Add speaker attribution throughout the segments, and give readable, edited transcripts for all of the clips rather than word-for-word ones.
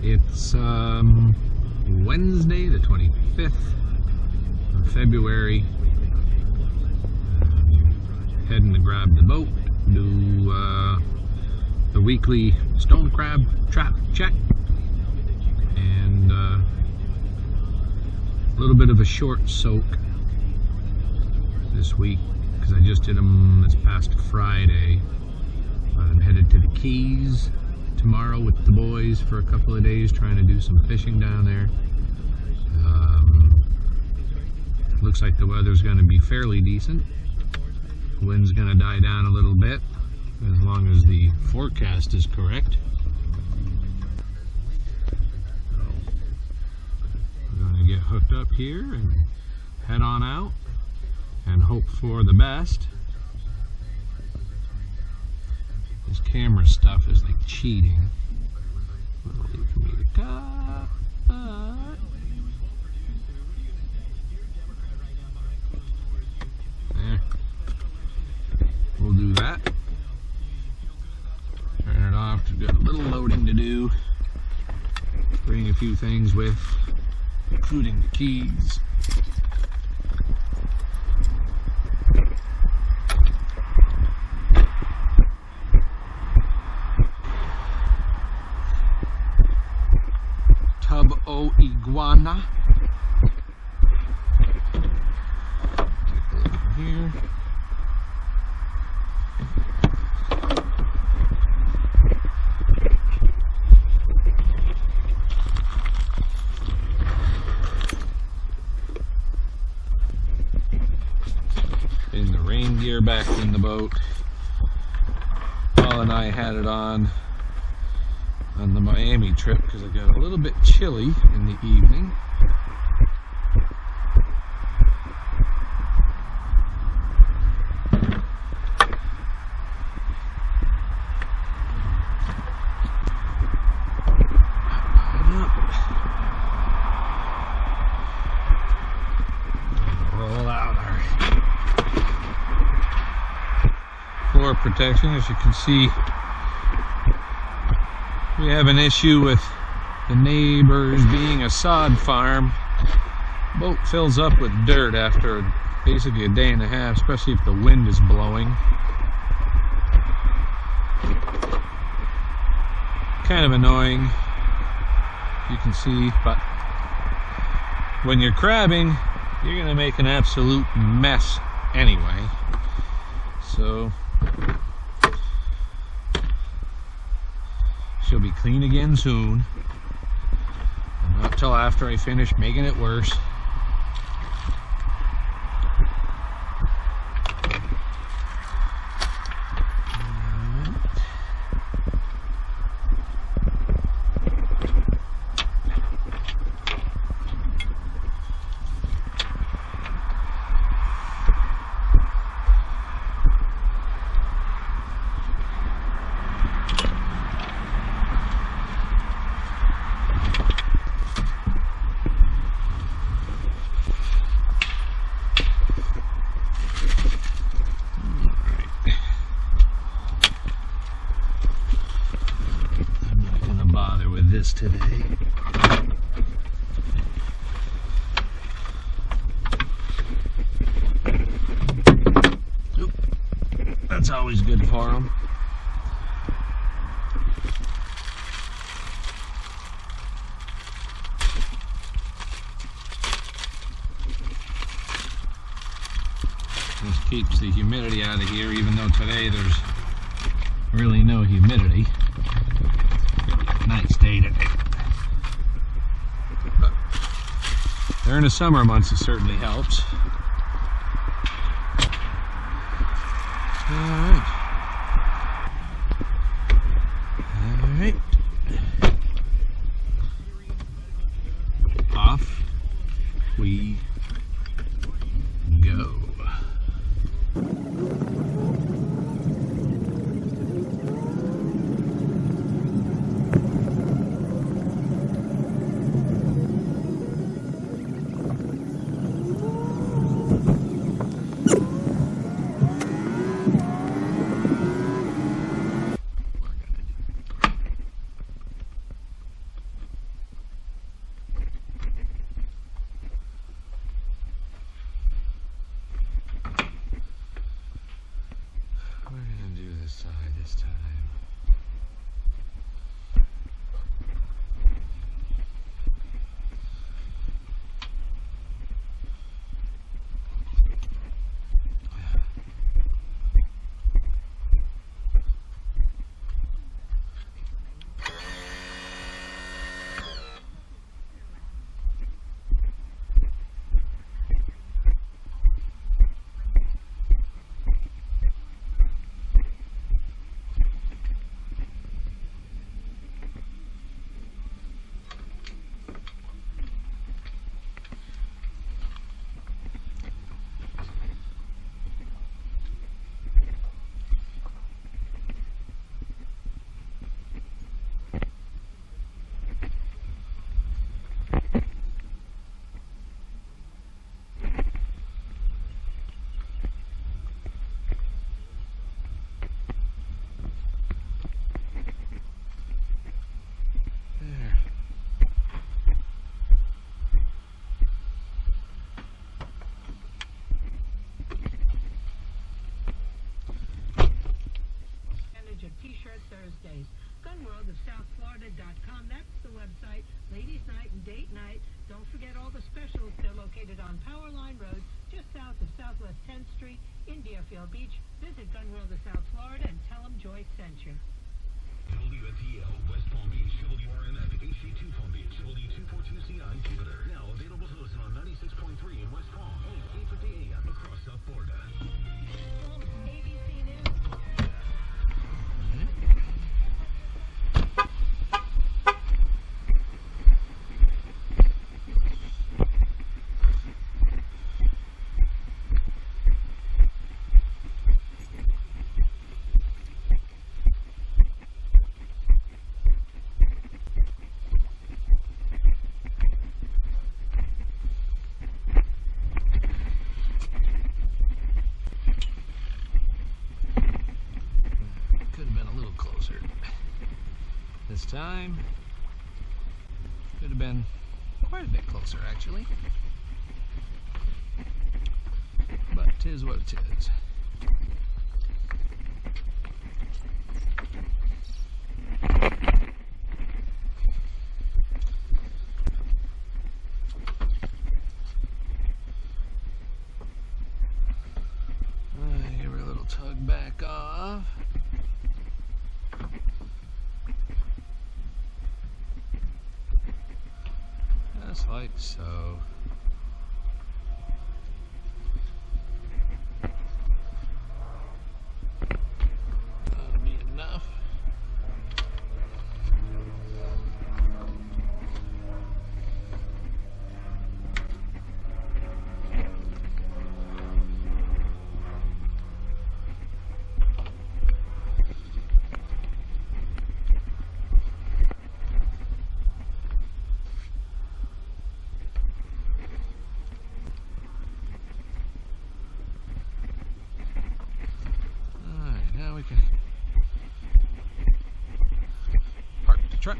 Speaker 1: It's Wednesday the 25th of February. Heading to grab the boat, do the weekly stone crab trap check, and a little bit of a short soak this week because I just did them this past Friday. I'm headed to the Keys tomorrow with the boys for a couple of days, trying to do some fishing down there. Looks like the weather's going to be fairly decent. Wind's going to die down a little bit as long as the forecast is correct. So we're going to get hooked up here and head on out and hope for the best. This camera stuff is like cheating. Well, wait for me to cut. There. We'll do that. Turn it off. We've got a little loading to do. Bring a few things with, including the keys. Tub o iguana. Take a look from here. Getting the rain gear back in the boat. Paul and I had it on the Miami trip because it got a little bit chilly in the evening. Roll out our floor protection. As you can see, we have an issue with the neighbors being a sod farm. Boat fills up with dirt after basically a day and a half, especially if the wind is blowing. Kind of annoying, you can see, but when you're crabbing, you're gonna make an absolute mess anyway. So she'll be clean again soon, and not till after I finish making it worse. This today. Oop. That's always good for them. This keeps the humidity out of here, even though today there's really no humidity. Nice day today. But during the summer months it certainly helps. Alright. Off we go.
Speaker 2: night and date night. Don't forget all the specials. They're located on Powerline Road, just south of Southwest 10th Street in Deerfield Beach. Visit Gun World of South Florida and tell them Joyce sent you.
Speaker 3: WFTL, West Palm Beach, WRNF, HC2 Palm Beach, W242CI, Jupiter. Now available to listen on 96.3 in West Palm and 850 AM across South Florida.
Speaker 2: ABC News.
Speaker 1: This time could have been quite a bit closer, actually, but 'tis what it is. Give her a little tug back off. Just like so. That'll be enough. Now we can park the truck.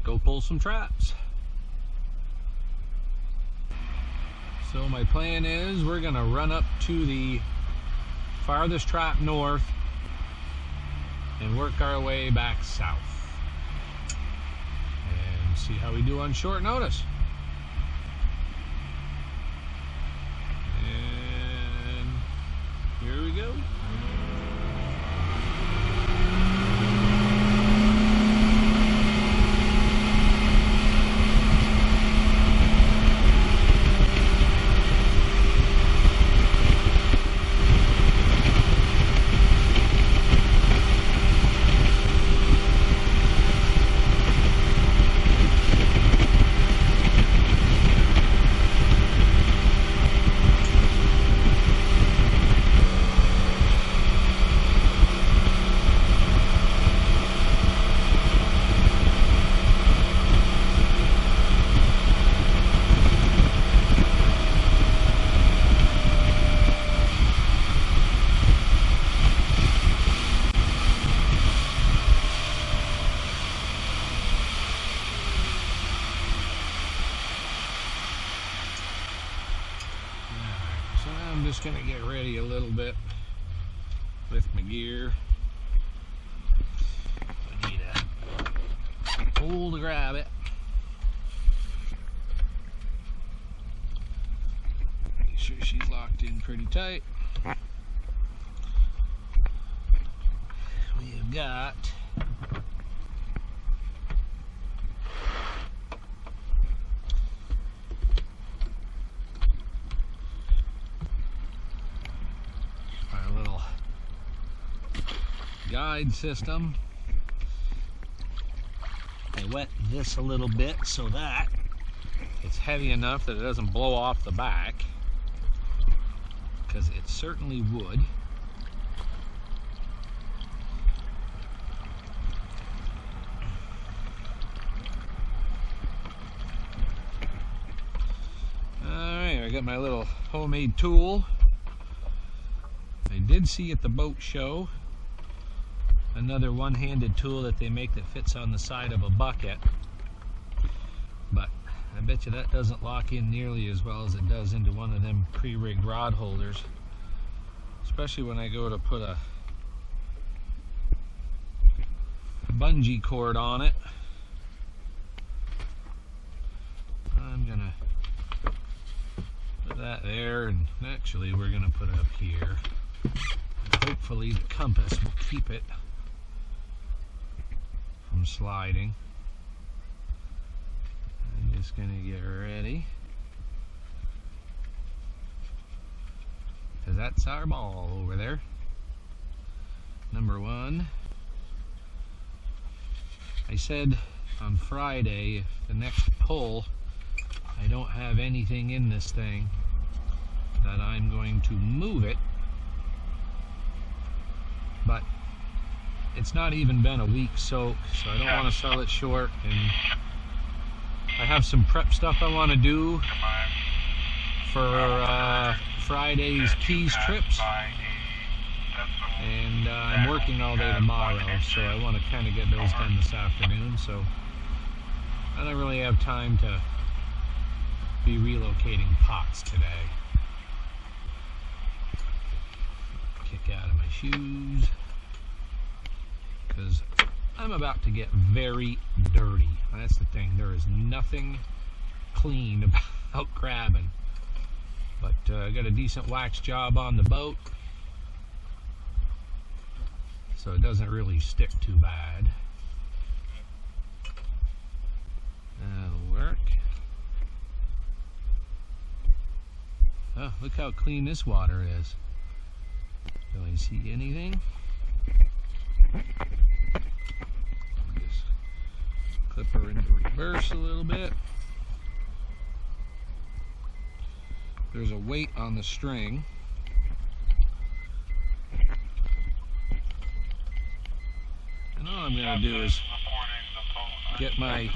Speaker 1: go pull some traps. So my plan is we're gonna run up to the farthest trap north and work our way back south and see how we do on short notice. And here we go. I'm just going to get ready a little bit with my gear. I need a pole to grab it. Make sure she's locked in pretty tight. We've got guide system. I wet this a little bit so that it's heavy enough that it doesn't blow off the back, because it certainly would. Alright, I got my little homemade tool. I did see at the boat show another one-handed tool that they make that fits on the side of a bucket, but I bet you that doesn't lock in nearly as well as it does into one of them pre-rigged rod holders, especially when I go to put a bungee cord on it. I'm gonna put that there, and actually we're gonna put it up here. And hopefully the compass will keep it from sliding. I'm just gonna get ready, because that's our ball over there. Number one. I said on Friday, if the next pull I don't have anything in this thing, that I'm going to move it, but it's not even been a week soak, so I don't want to sell it short, and I have some prep stuff I want to do for Friday's Keys trips, and I'm working all day tomorrow, so I want to kind of get those done this afternoon, so I don't really have time to be relocating pots today. Kick out of my shoes, because I'm about to get very dirty. That's the thing. There is nothing clean about crabbing. But I got a decent wax job on the boat, so it doesn't really stick too bad. That'll work. Oh, look how clean this water is. Do I see anything? Just clip her into reverse a little bit. There's a weight on the string. And all I'm going to do is get my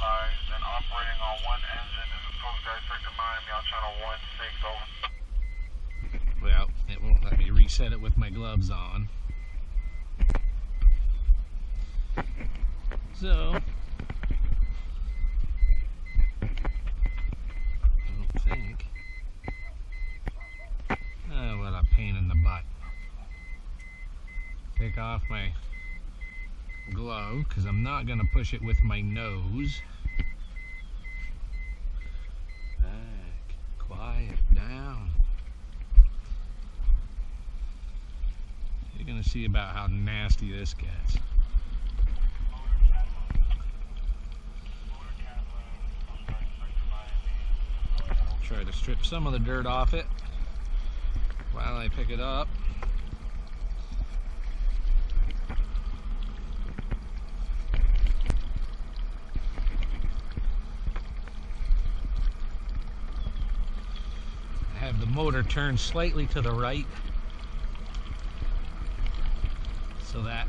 Speaker 1: well, it won't let me reset it with my gloves on. So my glove because I'm not going to push it with my nose. Quiet down. You're going to see about how nasty this gets. Try to strip some of the dirt off it while I pick it up. I have the motor turned slightly to the right so that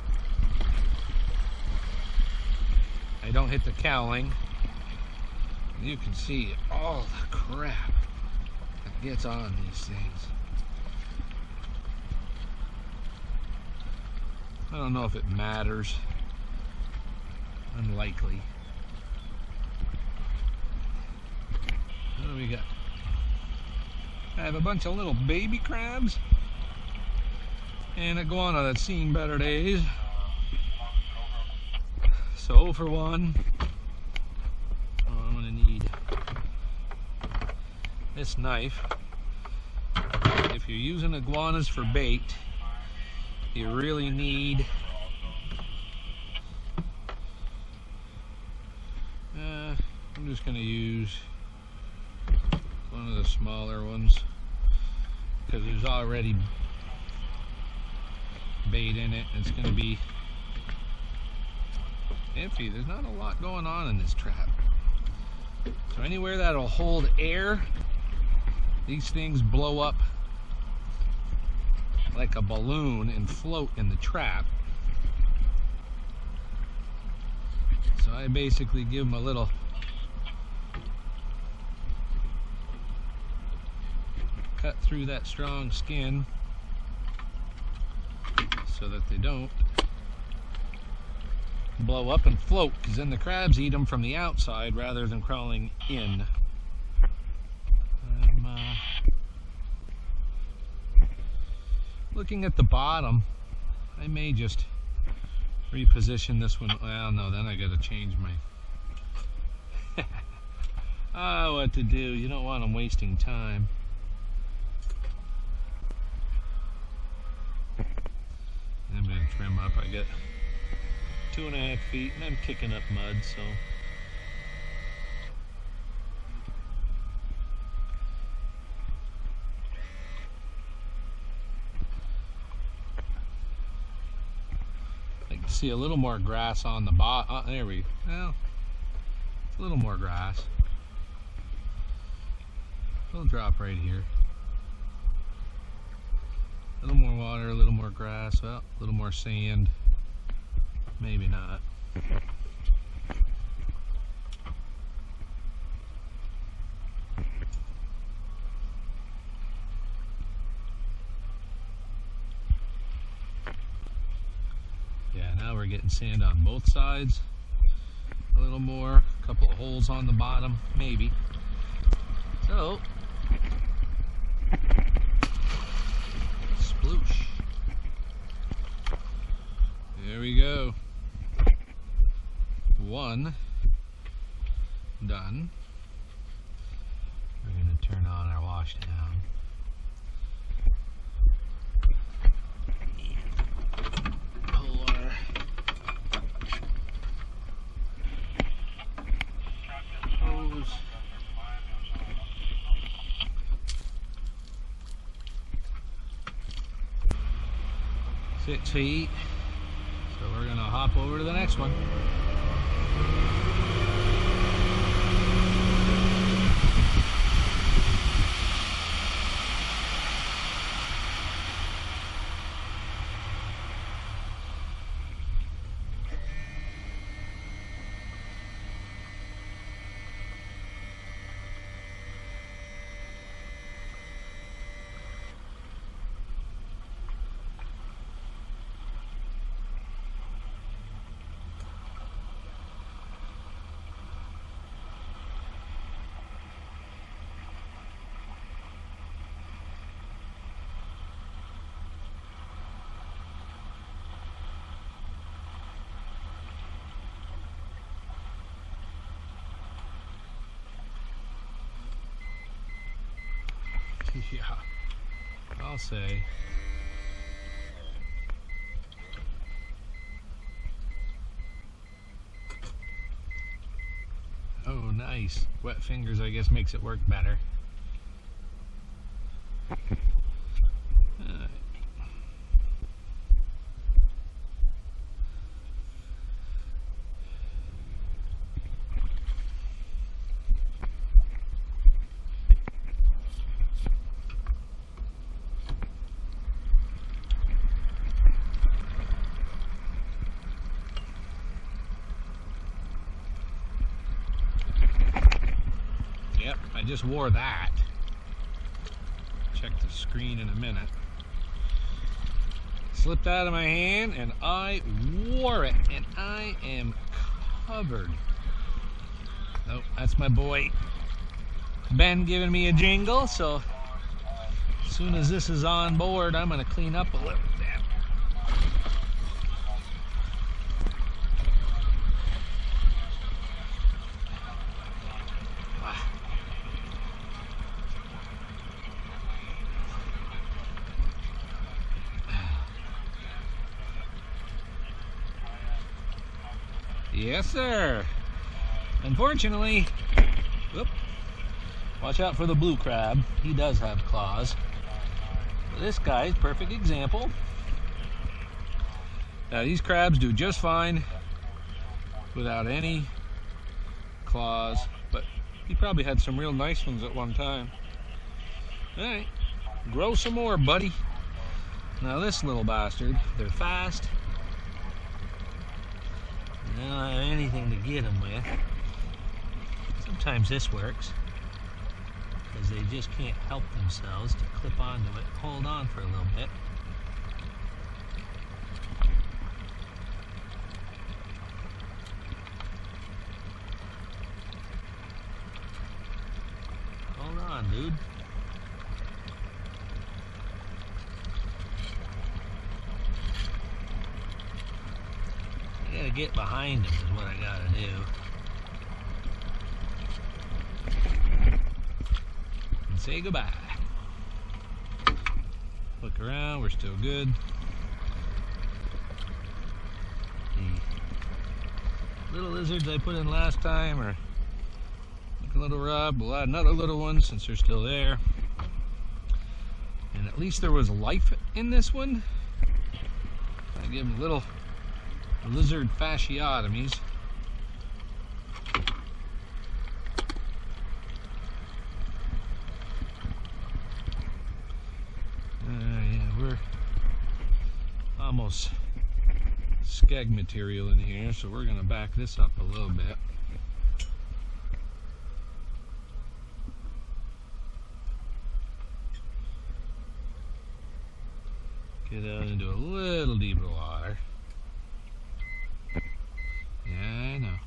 Speaker 1: I don't hit the cowling. You can see all the crap that gets on these things. I don't know if it matters. Unlikely. What do we got? I have a bunch of little baby crabs and iguana that's seen better days. So for one, I'm gonna need this knife. If you're using iguanas for bait, you really need I'm just gonna use one of the smaller ones because there's already bait in it. It's gonna be empty. There's not a lot going on in this trap. So anywhere that'll hold air, these things blow up like a balloon and float in the trap. So I basically give them a little cut through that strong skin so that they don't blow up and float, because then the crabs eat them from the outside rather than crawling in. Looking at the bottom, I may just reposition this one. Well, no, then I gotta change my what to do. You don't want them wasting time. I'm gonna trim up. I got 2.5 feet and I'm kicking up mud, so like to see a little more grass on the bottom. There we go. Well, a little more grass. It'll drop right here. A little more water, a little more grass, well, a little more sand. Maybe not. Yeah, now we're getting sand on both sides. A little more, a couple of holes on the bottom, maybe. So, sploosh. There we go. One done. We're going to turn on our wash down. Pull our hose. 6 feet. So we're going to hop over to the next one. Yeah, I'll say. Oh, nice. Wet fingers, I guess, makes it work better. Yep, I just wore that. Check the screen in a minute. Slipped out of my hand and I wore it, and I am covered. Oh, that's my boy Ben giving me a jingle, so as soon as this is on board, I'm going to clean up a little bit. Yes, sir. Unfortunately, whoop, watch out for the blue crab. He does have claws. This guy's perfect example. Now, these crabs do just fine without any claws, but he probably had some real nice ones at one time. All right, grow some more, buddy. Now this little bastard, they're fast. I don't have anything to get them with. Sometimes this works, because they just can't help themselves to clip onto it, hold on for a little bit. Hold on, dude. I gotta get behind him is what I gotta do. And say goodbye. Look around, we're still good. The little lizards I put in last time are looking a little rough. We'll add another little one since they're still there. And at least there was life in this one. I give them a little lizard fasciotomies. Yeah, we're almost skeg material in here, so we're going to back this up a little bit. Get out into a little deeper water. Yeah, I know.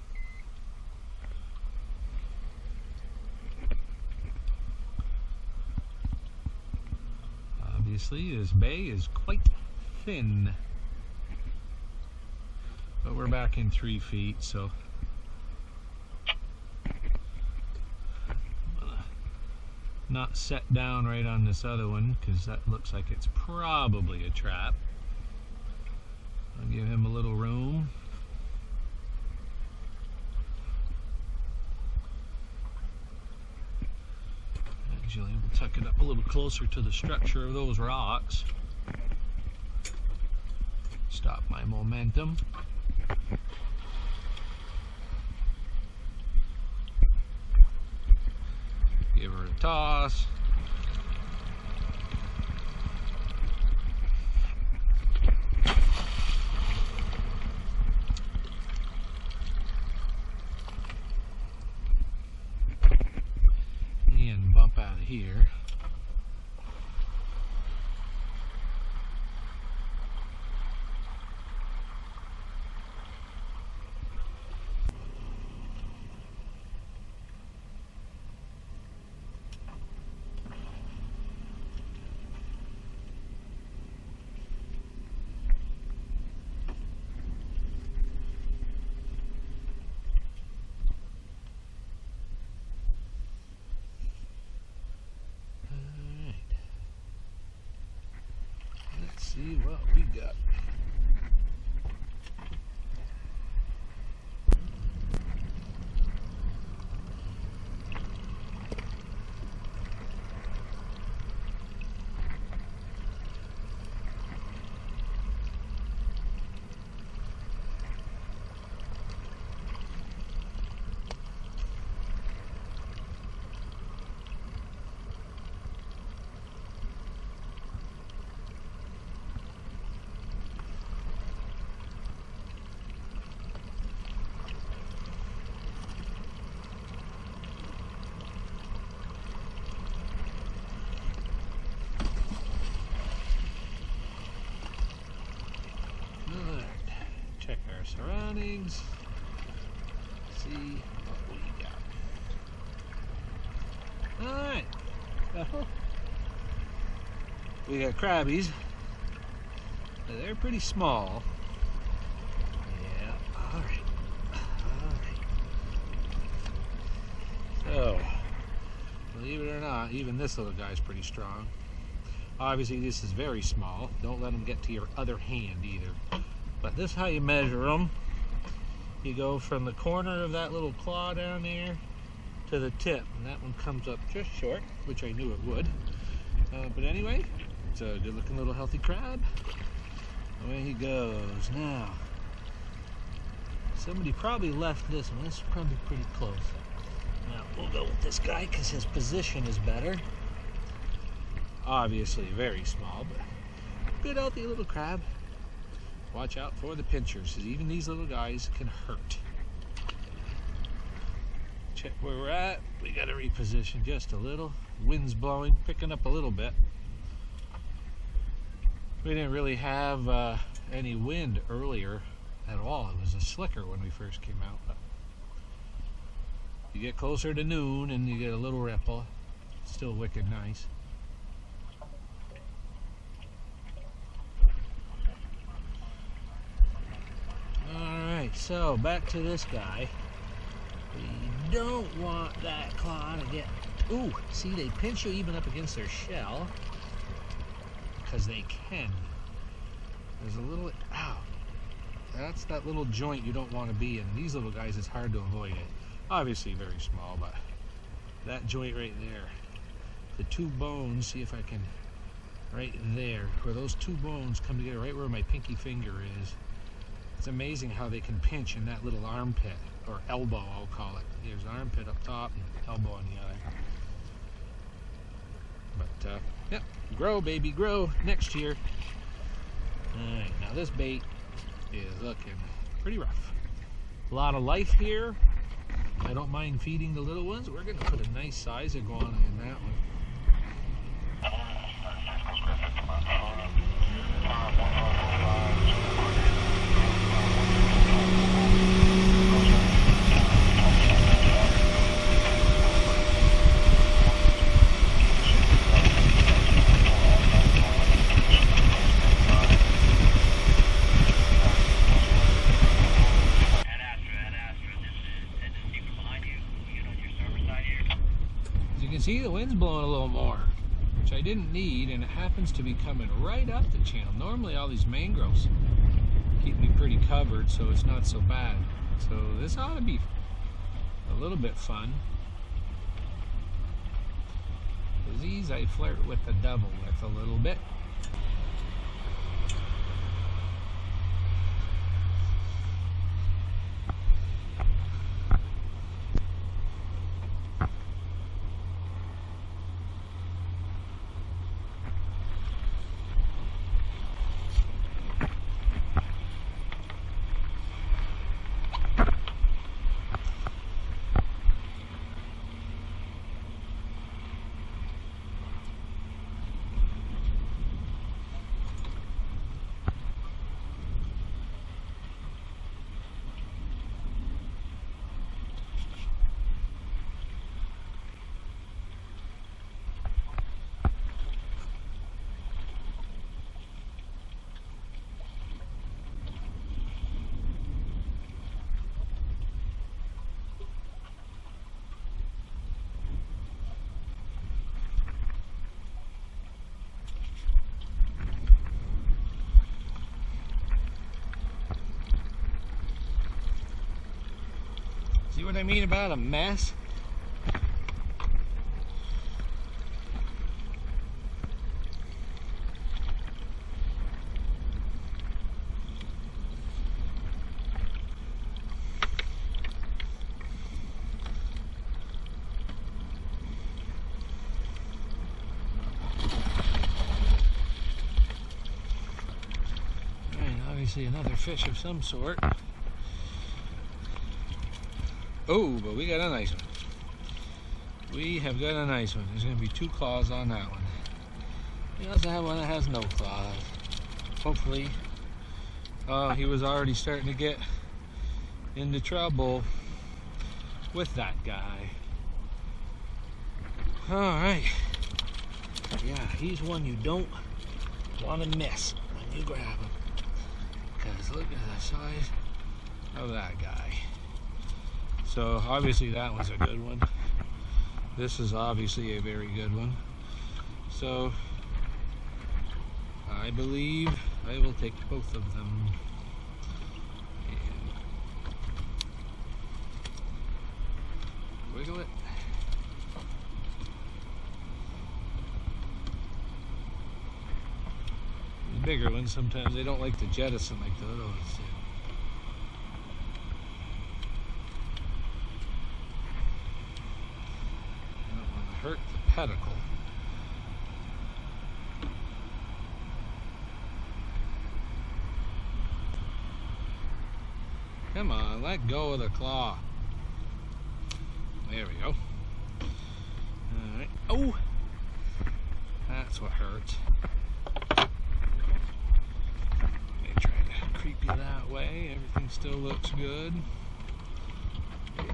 Speaker 1: Obviously, this bay is quite thin. But we're back in 3 feet, so I'm gonna not set down right on this other one, because that looks like it's probably a trap. I'll give him a little room. Actually, we'll tuck it up a little closer to the structure of those rocks. Stop my momentum. Give her a toss. And bump out of here. what we got. Check our surroundings, see what we got. Alright, we got crabbies. They're pretty small. Yeah, alright. So, believe it or not, even this little guy's pretty strong. Obviously this is very small. Don't let them get to your other hand either. But this is how you measure them. You go from the corner of that little claw down there to the tip, and that one comes up just short, which I knew it would. But anyway, it's a good looking little healthy crab. Away he goes. Now, somebody probably left this one. This is probably pretty close. Now, we'll go with this guy because his position is better. Obviously very small, but good healthy little crab. Watch out for the pinchers, because even these little guys can hurt. Check where we're at. We got to reposition just a little. Wind's blowing, picking up a little bit. We didn't really have any wind earlier at all. It was a slicker when we first came out. But you get closer to noon and you get a little ripple. Still wicked nice. So back to this guy. We don't want that claw to get, ooh, see, they pinch you even up against their shell because they can. There's a little, ow, that's that little joint you don't want to be in. These little guys, it's hard to avoid it. Obviously very small, but that joint right there, the two bones, see if I can, right there, where those two bones come together, right where my pinky finger is. It's amazing how they can pinch in that little armpit, or elbow I'll call it. There's an armpit up top and elbow on the other. But yeah, grow baby, grow next year. Alright, now this bait is looking pretty rough. A lot of life here. I don't mind feeding the little ones. We're going to put a nice size iguana in that one. See, the wind's blowing a little more, which I didn't need, and it happens to be coming right up the channel. Normally all these mangroves keep me pretty covered, so it's not so bad. So this ought to be a little bit fun. These I flirt with the devil with a little bit. what I mean about a mess? Obviously another fish of some sort. Oh, but we got a nice one. We have got a nice one. There's going to be 2 claws on that one. We also have one that has no claws. Hopefully. Oh, he was already starting to get into trouble with that guy. Alright. Yeah, he's one you don't want to miss when you grab him. Because look at the size of that guy. So obviously that one's a good one. This is obviously a very good one. So I believe I will take both of them. And wiggle it. The bigger ones, sometimes they don't like to jettison like the other ones do. I don't want to hurt the pedicle. Come on, let go of the claw. There we go. Alright. Oh! That's what hurts. Creep you that way. Everything still looks good. And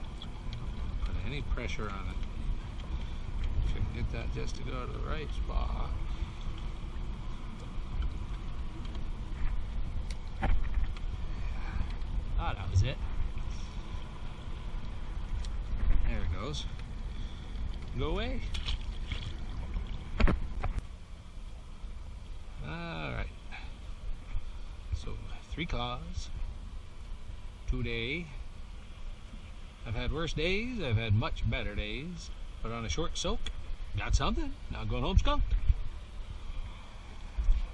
Speaker 1: don't put any pressure on it. If I can get that just to go to the right spot. Ah, that was it. There it goes. Go away. Alright. So 3 claws today. I've had worse days, I've had much better days, but on a short soak, got something. Now going home skunked.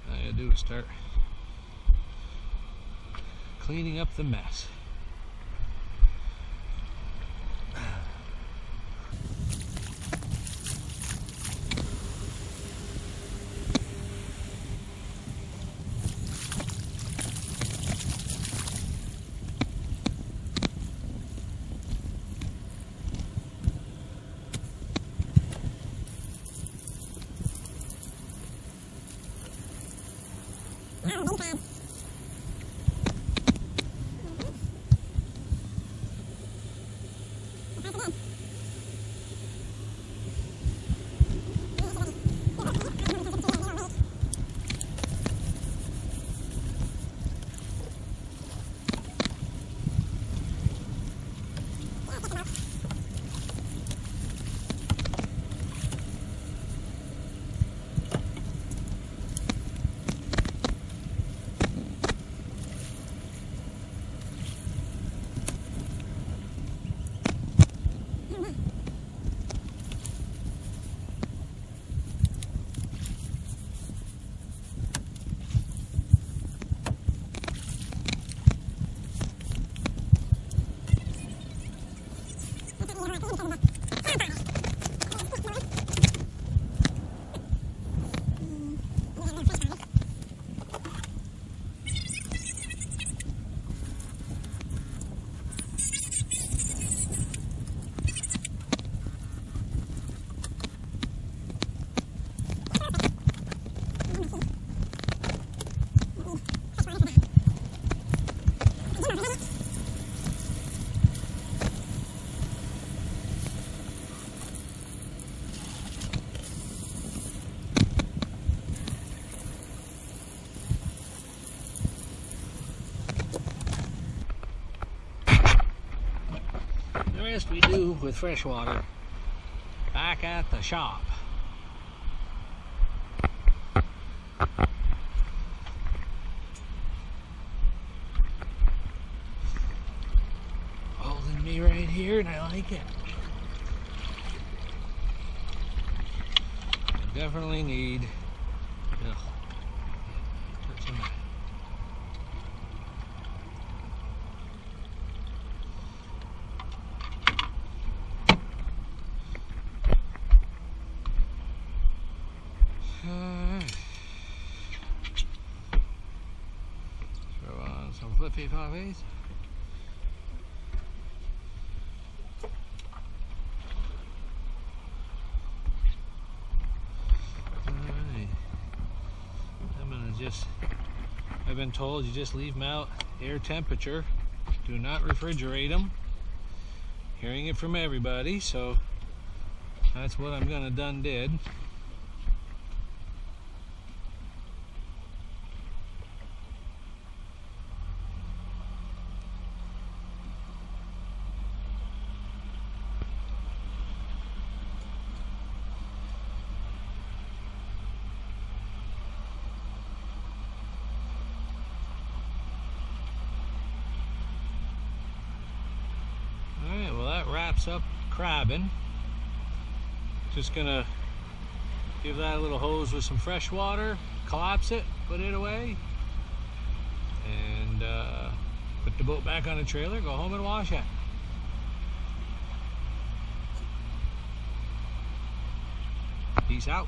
Speaker 1: All I gotta do is start cleaning up the mess. The rest we do with freshwater back at the shop. like it. I definitely need. Ugh, put some. Throw on some flippy floppies. I've been told you just leave them out air temperature. Do not refrigerate them. Hearing it from everybody, so that's what I'm gonna did. Alright, well that wraps up crabbing. Just gonna give that a little hose with some fresh water, collapse it, put it away, and put the boat back on the trailer, go home and wash it. Peace out.